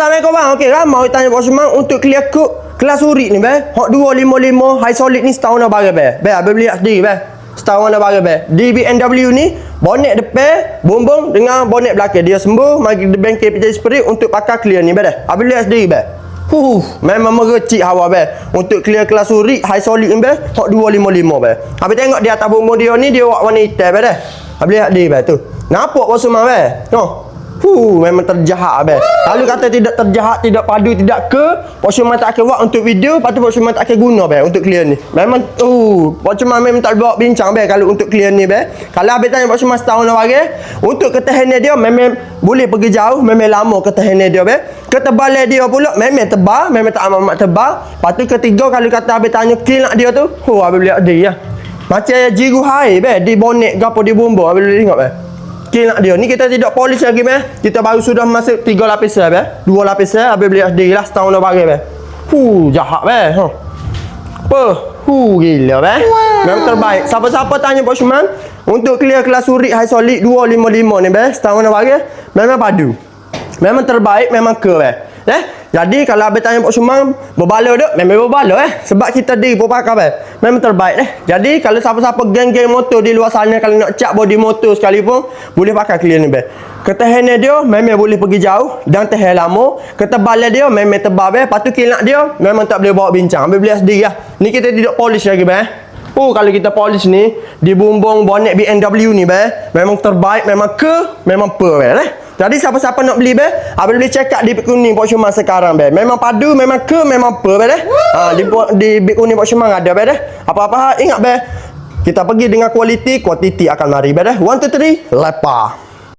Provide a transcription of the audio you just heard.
Assalamualaikum bang. Okey kan mau tanya Pak Usman untuk clear cook kelas urik ni bang. Hot 255 high solid ni setahun dah barang bang. Bang abang beli sendiri bang. Setahun dah barang bang. Di BMW ni bonet depan bumbung dengan bonet belakang dia sembuh mari bengkel PJ Spirit untuk pakai clear ni bang. Abang beli sendiri bang. Memang merecik hawa bang. Untuk clear kelas urik high solid ni bang. Hot 255 bang. Abang tengok di atas bumbung dia ni dia warna hitam bang dah. Abang lihat dia bang tu. Nampak Pak Usman bang. No. Memang terjahat abang. Kalau kata tidak terjahat, tidak padu, tidak ke, Pak Usman tak akan buat untuk video, lepas tu Pak Usman tak akan guna abang untuk clear ni. Memang Pak Usman memang tak bawa bincang abang kalau untuk clear ni abang. Kalau abang tanya Pak Usman setahun dah barang, untuk ketahanan dia memang boleh pergi jauh, memang lama ketahanan dia abang. Ketebalan dia pula memang tebal, memang tak amat tebal. Lepas tu ketiga kalau kata abang tanya kill nak dia tu, abang lihat dia ya. Macam jiru air abang di bonet ke apa di bumbung abang boleh tengok abang. Okay nak dia. Ni kita tidak polish lagi bang. Kita baru sudah masuk 3 lapisan bang. 2 lapisan habis beli sendiri lah setahun dah barang bang. Jahat bang. Apa? Gila bang. Memang terbaik. Siapa-siapa tanya Pak Usman untuk clear kelas urik high solid 255 ni bang, setahun dah barang, memang padu. Memang terbaik, memang ke bang. Jadi kalau abang tanya Pak Usman berbala dak, memang berbala sebab kita di pun pakai bang. Memang terbaik Jadi kalau siapa-siapa geng-geng motor di luar sana kalau nak cat body motor sekalipun boleh pakai clear ni bang. Ketahanan dia memang boleh pergi jauh dan tahan lama. Ketebalan dia memang tebal bang. Patu kilat dia memang tak boleh bawa bincang. Abang beli sendiri lah. Ni kita tidak polish lagi bang. Kalau kita polish ni di bumbung bonet BMW ni bang, memang terbaik, memang ke, memang per bang Jadi siapa-siapa nak beli bang, abang boleh check out di Big Kuning Pak Usman sekarang bang. Memang padu, memang ke, memang per bang di Big Kuning Pak Usman ada bang Apa-apa ingat bang, kita pergi dengan kualiti akan mari bang 1 2 3 lepas.